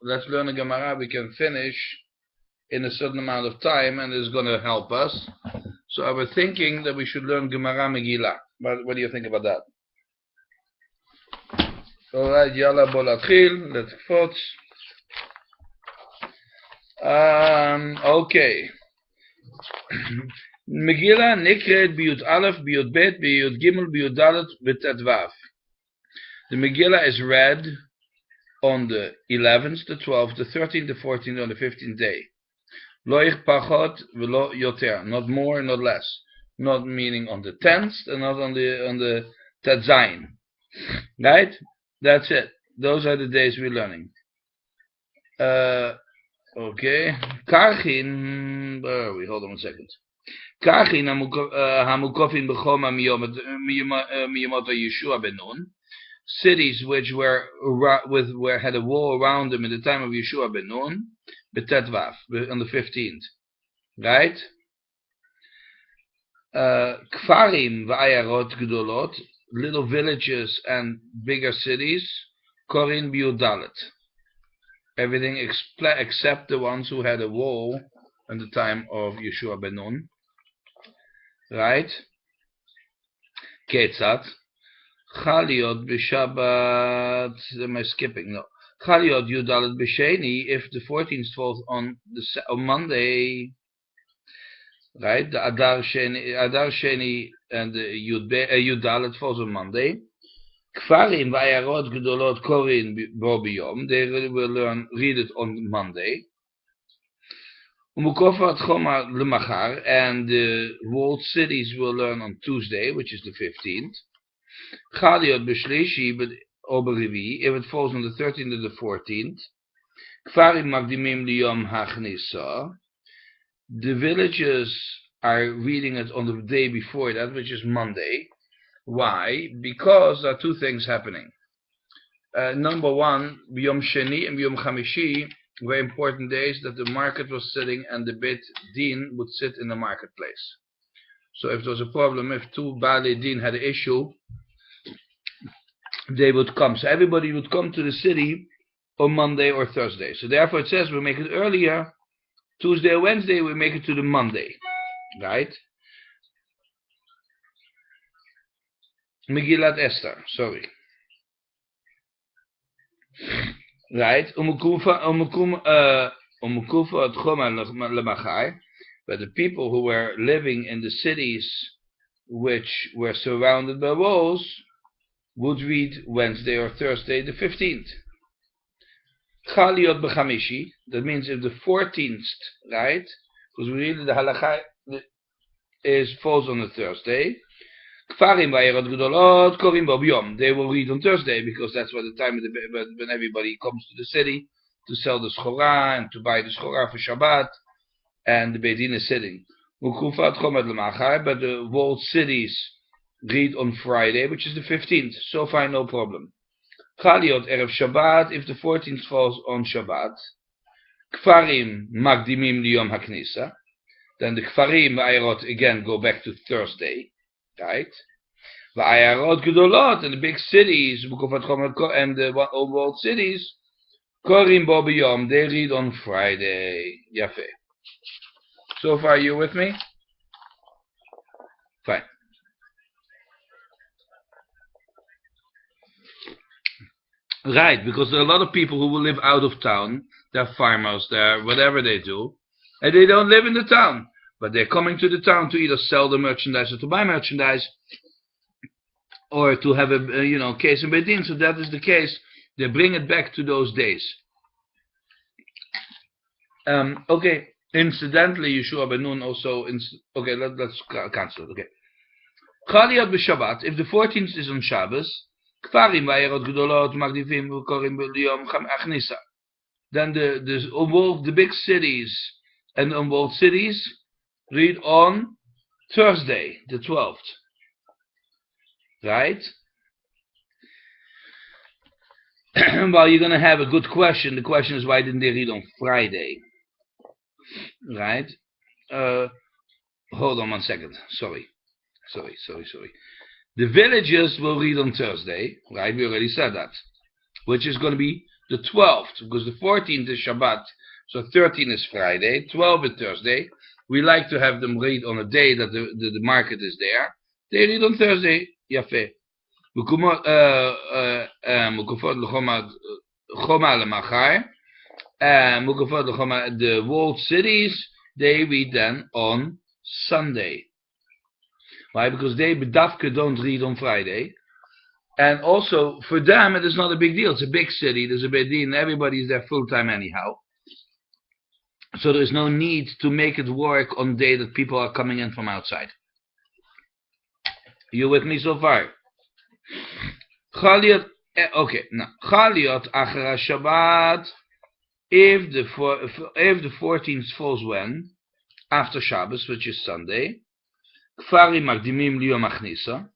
let's learn a gemarah we can finish in a certain amount of time, and it's going to help us. So I was thinking that we should learn gemarah megilla. What do you think about that? Alright, yalla bolatchil, let's fots. Okay. Megillah nikred biyud aleph, biyud bet, biyud gimel, biyud dalet, betet vav. The Megillah is read on the 11th, the 12th, the 13th, the 14th, on the 15th day. Loich pachot velo yoter, not more, not less. Not meaning on the 10th and not on the Tet Zayin. Right? That's it. Those are the days we're learning. Okay. Karchin, hold on a second. Karchin hamukofin b'choma miyamot Yeshua ben Nun. Cities which had a wall around them in the time of Yeshua ben Nun, betet vav, on the 15th. Right? Kfarim v'ayarot gedolot, little villages and bigger cities, korin biudalet. Everything except the ones who had a wall in the time of Yeshua ben Nun. Right? Ketzat. Chaliot b'Shabbat. Am I skipping? No. Chaliot yudalet b'Sheni, if the 14th falls on Monday. Right? The Adar Sheni and the Yudalet falls on Monday. Kfarim v'ayarot gedolot korin bo biyom. They will read it on Monday. Umukofat choma lemachar, and the walled cities will learn on Tuesday, which is the 15th. Chaliot b'shlishi, but oberivi, if it falls on the 13th or the 14th. Kfarim magdimim liyom hachnisa. The villages are reading it on the day before that, which is Monday. Why? Because there are two things happening. Number one, B'Yom Sheni and B'Yom Chamishi, very important days that the market was sitting and the Beit Din would sit in the marketplace. So if there was a problem, if two Baalei Din had an issue, they would come. So everybody would come to the city on Monday or Thursday. So therefore it says we make it earlier, Tuesday or Wednesday, we make it to the Monday. Right? Megillat Esther, sorry. Right? But the people who were living in the cities which were surrounded by walls would read Wednesday or Thursday the 15th. Chaliot b'chamishi, that means if the 14th, right? Because we read the halakha falls on a Thursday. Kfarim v'ayarot gedolot korim bo b'yom. They will read on Thursday because that's what the time of when everybody comes to the city to sell the schora and to buy the schora for Shabbat, and the Beit Din is sitting. But the walled cities read on Friday, which is the 15th. So far, no problem. Chaliot erev Shabbat, if the 14th falls on Shabbat. Kfarim magdimim liyom haknisa. Then the Kfarim v'ayarot again go back to Thursday. Right? V'ayarot gedolot, and the big cities, and the walled cities, korim bo b'yom, they read on Friday. Yafe. So far, you with me? Fine. Right, because there are a lot of people who will live out of town. They're farmers, they're whatever they do, and they don't live in the town. But they're coming to the town to either sell the merchandise or to buy merchandise, or to have a case in Beit Din. So that is the case. They bring it back to those days. Okay. Incidentally, Yeshua ben Nun also. Okay, let's cancel it. Okay. Chaliot b'Shabbat. If the 14th is on Shabbos, Kfarim v'ayarot gedolot magdivim v'korim b'liyom achnisa. Then the big cities and unwalled cities read on Thursday, the 12th. Right? Well, you're going to have a good question. The question is, why didn't they read on Friday? Right? Hold on 1 second. Sorry. The villagers will read on Thursday. Right? We already said that. Which is going to be the 12th, because the 14th is Shabbat, so 13 is Friday, 12 is Thursday. We like to have them read on a day that the market is there. They read on Thursday. Yafeh. The walled cities, they read then on Sunday. Why? Because they bedafke don't read on Friday. And also, for them, it is not a big deal. It's a big city. There's a big deal, and everybody is there full time anyhow. So there is no need to make it work on the day that people are coming in from outside. You with me so far? Okay, now, Chaliot Achara Shabbat, if the 14th falls when? After Shabbos, which is Sunday. Kfarim Magdimim Liyom Achnisa.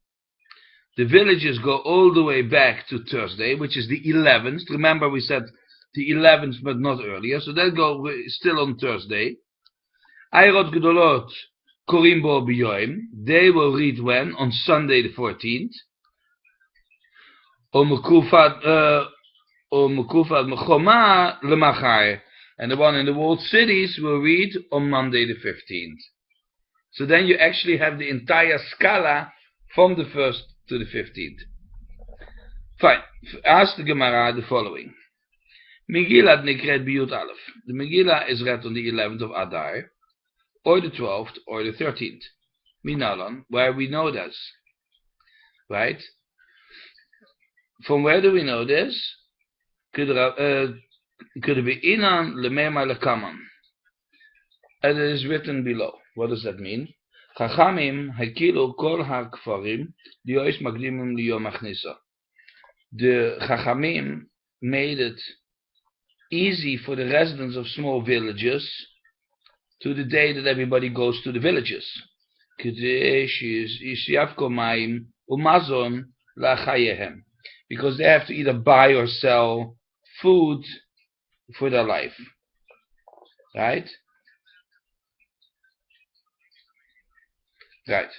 The villages go all the way back to Thursday, which is the 11th. Remember, we said the 11th, but not earlier. So they go still on Thursday. Ayrot Gedolot Korim Bo B'Yoim. They will read when? On Sunday the 14th. Mekufad Mechoma Lemachar. And the one in the walled cities will read on Monday the 15th. So then you actually have the entire scala from the 1st to the 15th. Fine. Ask the gemarah the following. Megillah nekret biyut aleph. The megillah is read on the 11th of Adar, or the 12th, or the 13th. Minalan, where we know this. Right? From where do we know this? Could it be inan lemema lekaman? And it is written below. What does that mean? Chachamim hakilu kol hakfarim liyois magdimim liyom achnisa. The Chachamim made it easy for the residents of small villages to the day that everybody goes to the villages. Because they have to either buy or sell food for their life. Right? Right.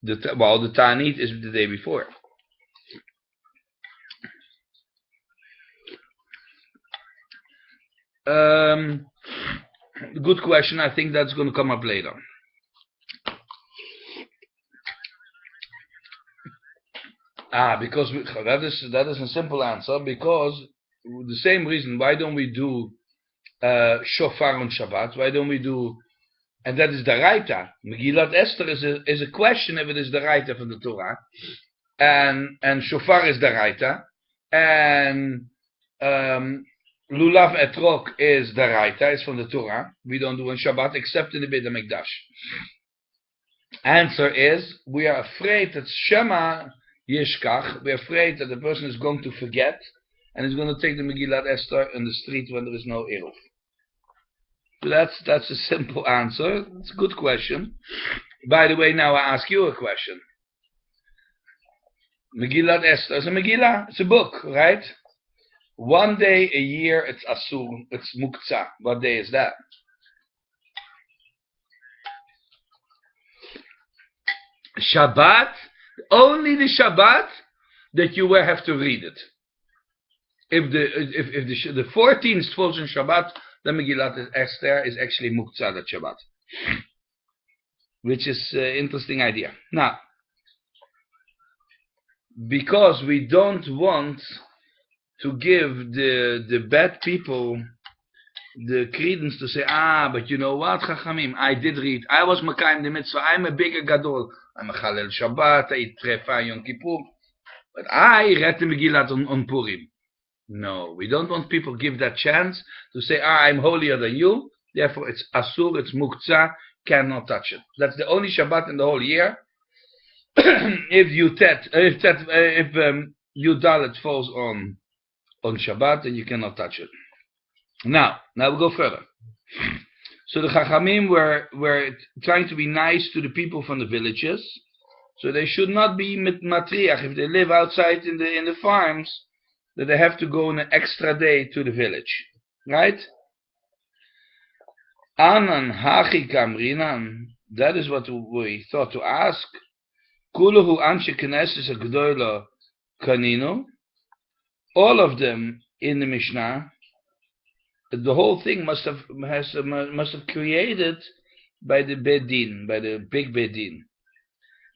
The Ta'anit is the day before. Good question. I think that's going to come up later. Because that is a simple answer. Because the same reason. Why don't we do shofar on Shabbat? Why don't we do? And that is the Raita. Megillat Esther is a question if it is the Raita from the Torah, and shofar is the Raita, and lulav etrog is the Raita. It's from the Torah. We don't do on Shabbat except in the Beit HaMikdash. Answer is we are afraid that Shema Yishkach. We are afraid that the person is going to forget and is going to take the Megillat Esther in the street when there is no Eruv. So that's a simple answer. It's a good question. By the way, now I ask you a question. Megillat Esther is a Megillah. It's a book, right? One day a year it's Asur, it's Muktzah. What day is that? Shabbat. Only the Shabbat that you will have to read it. If the 14th falls on Shabbat, the Megillat Esther is actually Muktzah that Shabbat, which is an interesting idea. Now, because we don't want to give the bad people the credence to say, but you know what, Chachamim, I did read, I was Makayim the Mitzvah, I'm a bigger Gadol, I'm a Chalel Shabbat, I eat Trefa Yom Kippur, but I read the Megillat on Purim. No, we don't want people to give that chance to say, I'm holier than you, therefore it's Asur, it's Muktzah, cannot touch it. That's the only Shabbat in the whole year. If Yud Dalet falls on Shabbat, then you cannot touch it. Now we'll go further. So the Chachamim were trying to be nice to the people from the villages, so they should not be matriach if they live outside in the farms, that they have to go on an extra day to the village, right? Anan hachi kamrinan. That is what we thought to ask. Kuluhu anshe knesses agdoila kaninu. all of them in the Mishnah, the whole thing must have created by the Bedin, by the big Bedin.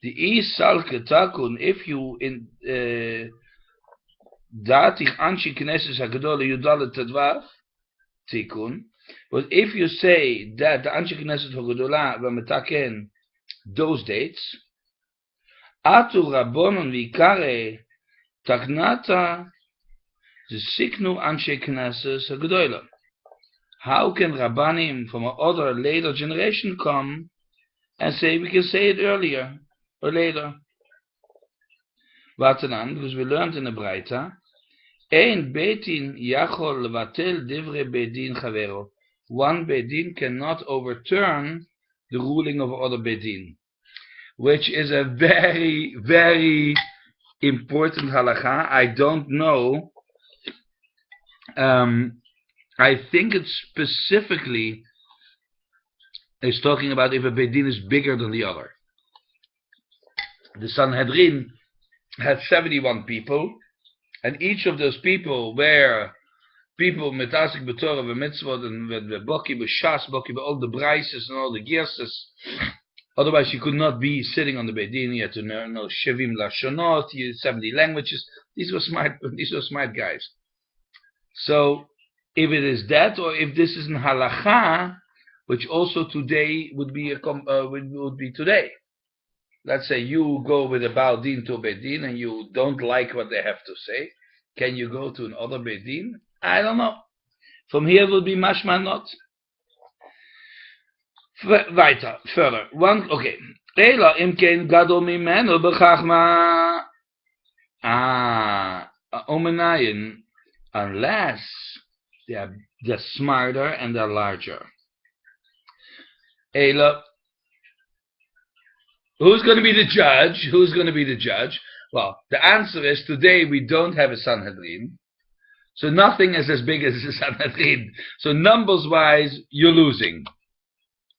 The Salke Takun, if you in Datich Anshi Knesses Hagdole Yudalet Tadvav Tikun, but if you say that the Anshi Knesses Hagdola Vametaken those dates, Atu Rabbonon Vikare Taknata the Siknu Anshe Knesses Hagdola. How can Rabbanim from another later generation come and say we can say it earlier or later? Vatanan, because we learned in the Braita, Ein Beitin Yachol Levatel Divre Bedin Chavero. One Bedin cannot overturn the ruling of other Bedin, which is a very, very important halakha. I don't know. I think it specifically is talking about if a Bedin is bigger than the other. The Sanhedrin had 71 people, and each of those people were people metasik b'torah v'mitzvot and boki b'shas, boki b'all the brises and all the girses. Otherwise, you could not be sitting on the Bedin. You had to know shevim lashonot, 70 languages. These were smart guys. So, if it is that, or if this is in halacha, which also today would be would be today. Let's say you go with a Baal Din to a Bedin and you don't like what they have to say. Can you go to another Bedin? I don't know. From here will be mashma not. Weiter, further. Okay. Ela imkein gadol mimenu b'chachma. Omenayin, unless they're smarter and they're larger. Ela. Who's going to be the judge? Who's going to be the judge? Well, the answer is today we don't have a Sanhedrin. So nothing is as big as a Sanhedrin. So numbers-wise, you're losing.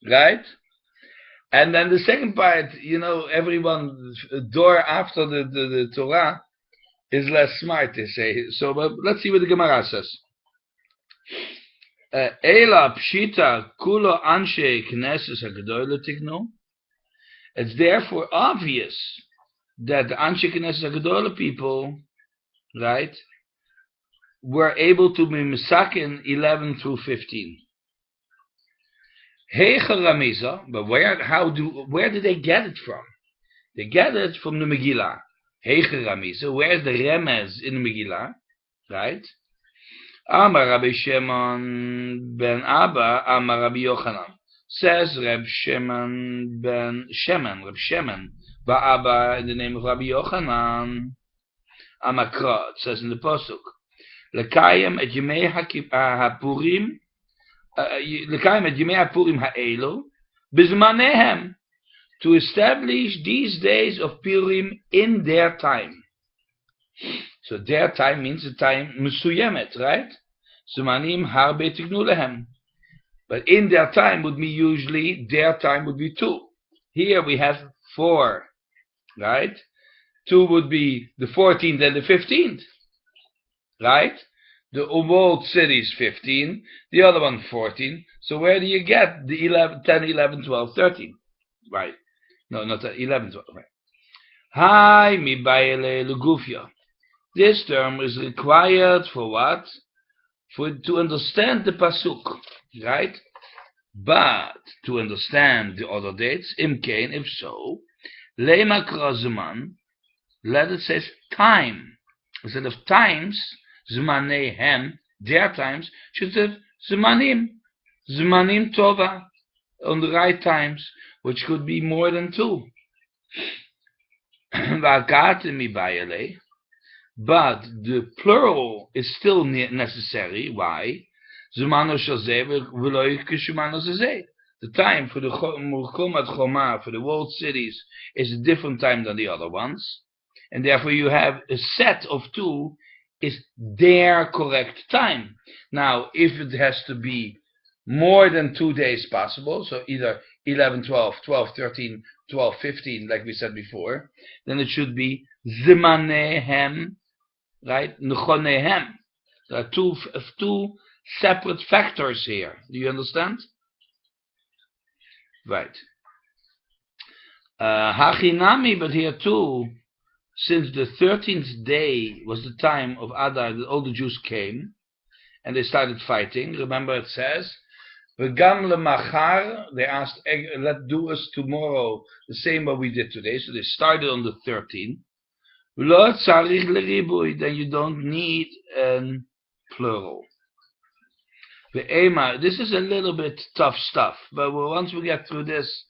Right? And then the second part, everyone, door after the Torah is less smart, they say. So let's see what the Gemarah says. Ela pshita kulo anshe knesses hagdoyle tiknu. It's therefore obvious that the Anshe Knesset HaGedolah people, right, were able to be misakin 11 through 15. Heichel Ramiza, but where did they get it from? They get it from the megilla. Heichel Ramiza, where's the remez in the megilla, right? Amar Rabbi Shimon ben Abba, Amar Rabbi Yochanan. Says Reb Shimon ben Ba'aba in the name of Rabbi Yochanan. Amakra, it says in the Pasuk, Lekayim et Yemei HaPurim, Lekayim et Yemei HaPurim ha'elu, Bizmanehem, to establish these days of Purim in their time. So their time means the time Mesuyemet, right? Zumanim harbe tignu lehem. But in their time would be usually, their time would be 2. Here we have 4, right? 2 would be the 14th and the 15th, right? The walled city is 15, the other one 14. So where do you get the 10, 11, 12, 13? Right. No, not 11, 12, right. Hi, mi bayele lugufia. This term is required for what? To understand the pasuk. Right? But to understand the other dates, imkain, if so, lema krazuman, let it say time. Instead of times, zmanehem, their times, should say zmanim tova, on the right times, which could be more than 2. But the plural is still necessary. Why? The time for the Chumat Choma, for the walled cities, is a different time than the other ones. And therefore you have a set of 2 is their correct time. Now, if it has to be more than 2 days possible, so either 11, 12, 12, 13, 12, 15, like we said before, then it should be Zimanehem, right? Nechonehem. There are two separate factors here. Do you understand? Right. Hachinami, but here too, since the 13th day was the time of Adar, that all the Jews came, and they started fighting. Remember it says, V'gam lemachar, they asked, let's do us tomorrow the same what we did today. So they started on the 13th. Lo tzarich leribui, then you don't need a plural. Ve'ema, this is a little bit tough stuff, but once we get through this,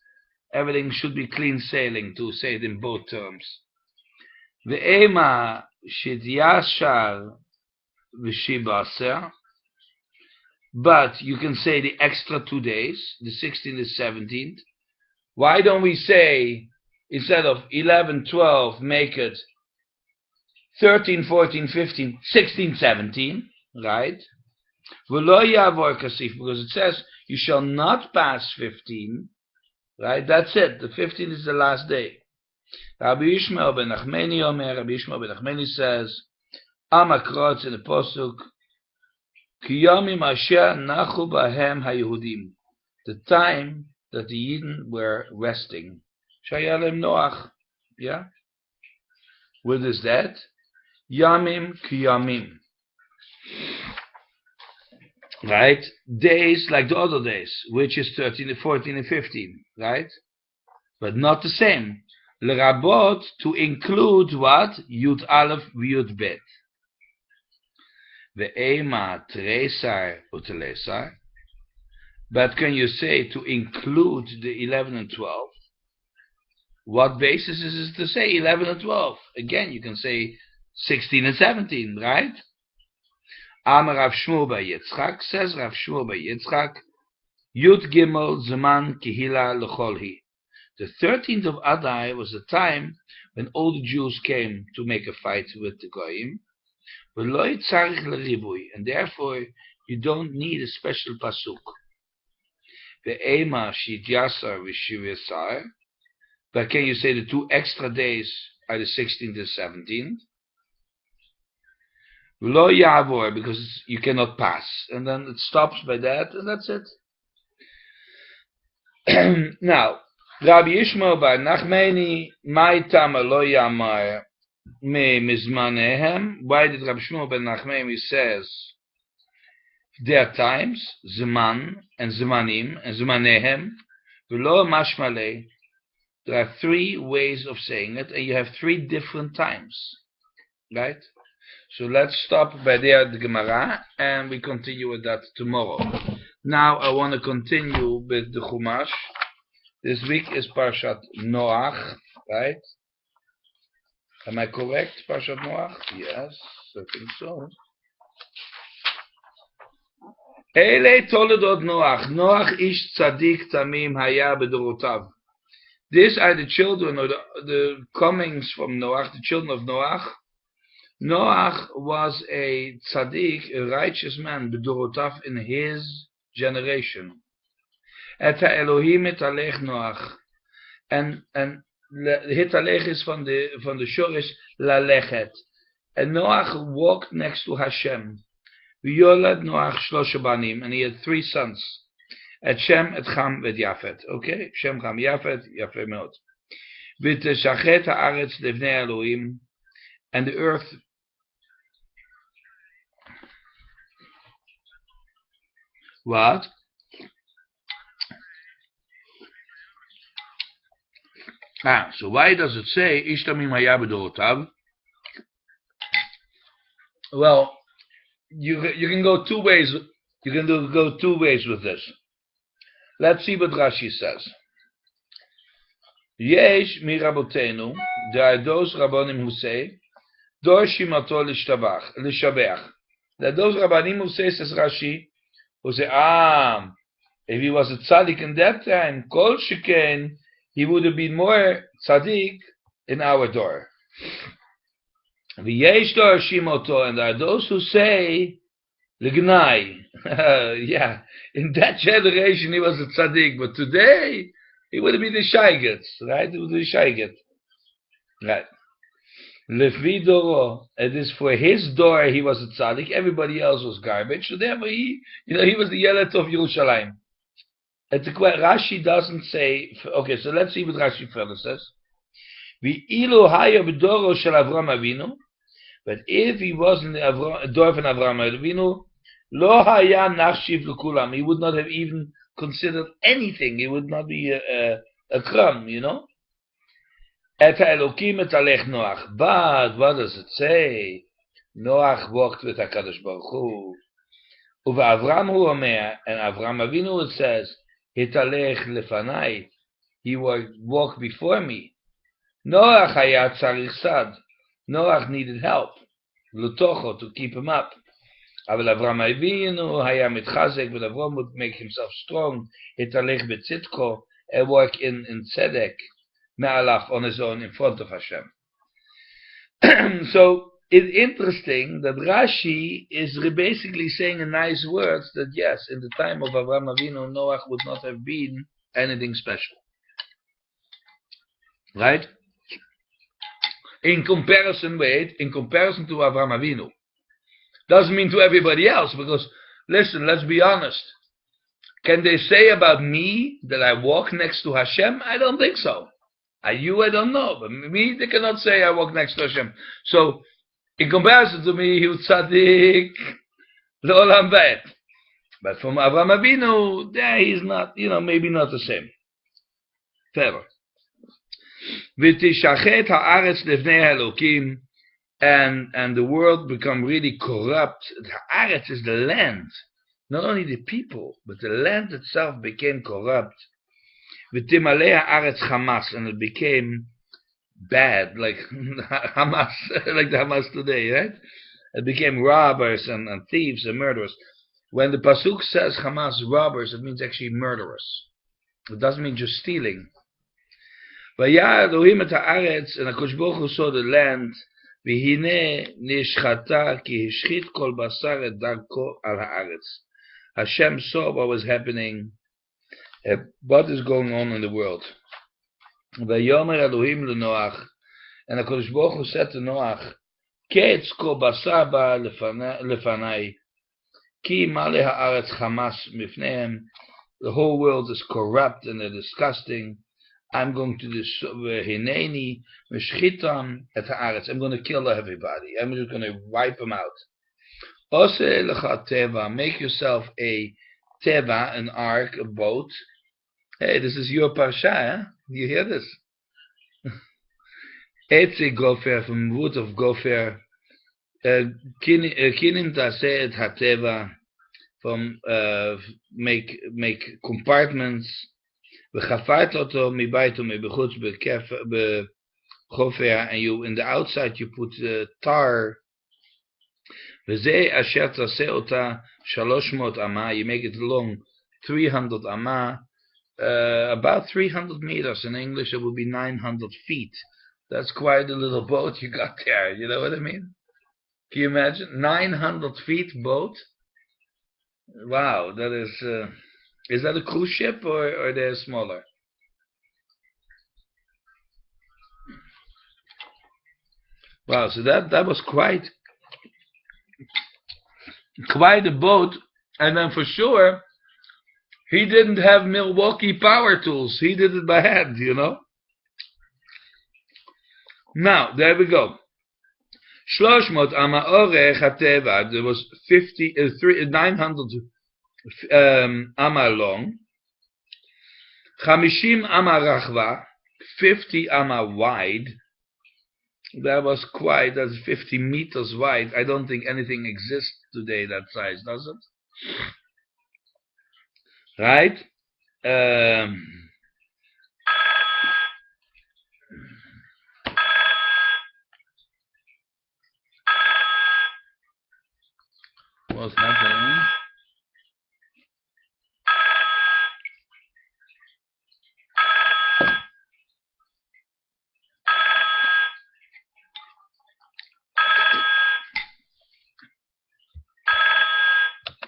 everything should be clean sailing, to say it in both terms. Ve'ema shidyashar v'shibaser, but you can say the extra 2 days, the 16th and 17th. Why don't we say, instead of 11, 12, make it 13, 14, 15, 16, 17, right? Because it says, you shall not pass 15, right? That's it. The 15th is the last day. Rabbi Yishmael ben Nachmani Omer, Rabbi Yishmael ben Nachmani says, Amakrotz in the Posuk, Kiyomim asher nachu bahem haYehudim, the time that the Yidden were resting. Shayalem Noach, yeah? What is that? Yamim kiyamim. Right? Days like the other days, which is 13, 14, and 15, right? But not the same. L'rabot, to include what? Yud Aleph v'Yud Bet. Ve'ema tresar utelesar. But can you say to include the 11 and 12? What basis is it to say 11 and 12? Again, you can say 16 and 17, right? Amar Rav Shmuel bar Yitzchak, says Rav Shmuel bar Yitzchak, Yud Gimel Zman Kehila L'Cholhi. The 13th of Adar was the time when all the Jews came to make a fight with the Goyim. And therefore, you don't need a special pasuk. Ve'ema shidyasar v'shivesar. But can you say the 2 extra days are the 16th and 17th? Lo yavor, because you cannot pass. And then it stops by that, and that's it. Now, Rabbi Yishmael bar Nachmani, my tama lo yamar me mizmanehem. Why did Rabbi Yishmael bar Nachmani says their times, zman and zmanim and zmanehem, v'lo mashmalei? There are 3 ways of saying it, and you have 3 different times, right? So let's stop by there at the gemarah, and we continue with that tomorrow. Now I want to continue with the chumash. This week is Parshat Noach, right? Am I correct, Parshat Noach? Yes, I think so. Ele toledot Noach. Noach ish tzadik tamim haya bedorotav. These are the children, or the comings from Noach, the children of Noach. Noach was a tzaddik, a righteous man, bedorotav, in his generation. Et Elohim hitalech Noach. And hitalech is from the shorish lalechet. And Noach walked next to Hashem. V'yolad Noach shlosha banim, and he had 3 sons. Et Shem, et Cham, et Yafet. Okay? Shem, Cham, Yafet, Yafet meot. V'teshachet haaretz levnei Elohim, and the earth what? So why does it say Ishtamim haya bedorotav? Well, you can go 2 ways. You can go 2 ways with this. Let's see what Rashi says. Yesh mi rabotenu, there are those rabbanim who say, Dor shimato l'shabeach. There are those rabbanim who say, says Rashi, who say, if he was a tzaddik in that time, kol sheken, he would have been more tzaddik in our door. V'yesh dor shimoto, and there are those who say, l'gnai. Yeah, in that generation he was a tzaddik, but today he would have been a shayget, right? He would be a shayget, right? Lefi doro, it is for his door he was a tzaddik, everybody else was garbage, so therefore he was the Yelet of Yerushalayim. Rashi doesn't say, okay, so let's see what Rashi further says. V'ilu haya b'doro shel Avram Avinu, but if he was in the door of Avram Avinu, lo haya nachshiv l'kulam, he would not have even considered anything, he would not be a crumb, Et ha'elokim etalech Noach. But what does it say? Noach walked with HaKadosh Baruch Hu. Uva Avram hu omer, and Avram Avinu it says, Hitalech lefanai, he walked before me. Noach haya tzarich sad. Noach needed help. Lutocho, to keep him up. Aval Avram Avinu haya mitchazek, but Avram would make himself strong. Hitalech betzitko, and walk in tzedek. Me'alach, on his own, in front of Hashem. So it's interesting that Rashi is basically saying in nice words that yes, in the time of Avraham Avinu, Noach would not have been anything special, right? In comparison to Avraham Avinu, doesn't mean to everybody else, because listen, let's be honest. Can they say about me that I walk next to Hashem? I don't think so. I don't know, but me, they cannot say I walk next to Hashem. So, in comparison to me, he was tzaddik, l'olam va'ed. But from Avraham Avinu, he's not, maybe not the same. Further. V'tishachet ha'aretz lefnei ha'elokim, and the world become really corrupt. Ha'aretz is the land. Not only the people, but the land itself became corrupt. V'timalei ha'aretz Hamas, and it became bad, like Hamas, like the Hamas today, right? It became robbers and thieves and murderers. When the pasuk says Hamas robbers, it means actually murderers. It doesn't mean just stealing. Vayar Elohim et ha'aretz, and HaKadosh Baruch Hu saw the land. V'hineh nishchata ki hishchit kol basar et darko al ha'aretz. Hashem saw what was happening, what is going on in the world. Vayomer Elohim leNoach, and HaKadosh Baruch Hu said to Noach, Ketz kol basar ba lefanai, ki maleh ha'aretz Hamas mifnehem. The whole world is corrupt and they're disgusting. I'm going to hineni meshchitam et ha'aretz. I'm going to kill everybody. I'm just going to wipe them out. Ose lecha teva, make yourself a teva, an ark, a boat. Hey, this is your parsha, huh? You hear this? Etze gofer, from wood of gofer. Kinim taseh et hateva, from make compartments. V'chafart oto mibayto mebechutz bechofer, and you in the outside you put tar. V'zeh asher taseh ota 300 amah, you make it long 300 amah, about 300 meters. In English it would be 900 feet. That's quite a little boat you got there, you know what I mean? Can you imagine? 900 feet boat? Wow, that is that a cruise ship or they're smaller? Wow, so that was quite a boat, and then for sure he didn't have Milwaukee power tools. He did it by hand, Now, there we go. 300 ama orech hateva. There was 900 ama long. 50 ama rachva, 50 ama wide. That's 50 meters wide. I don't think anything exists today that size, does it? Right? What's happening?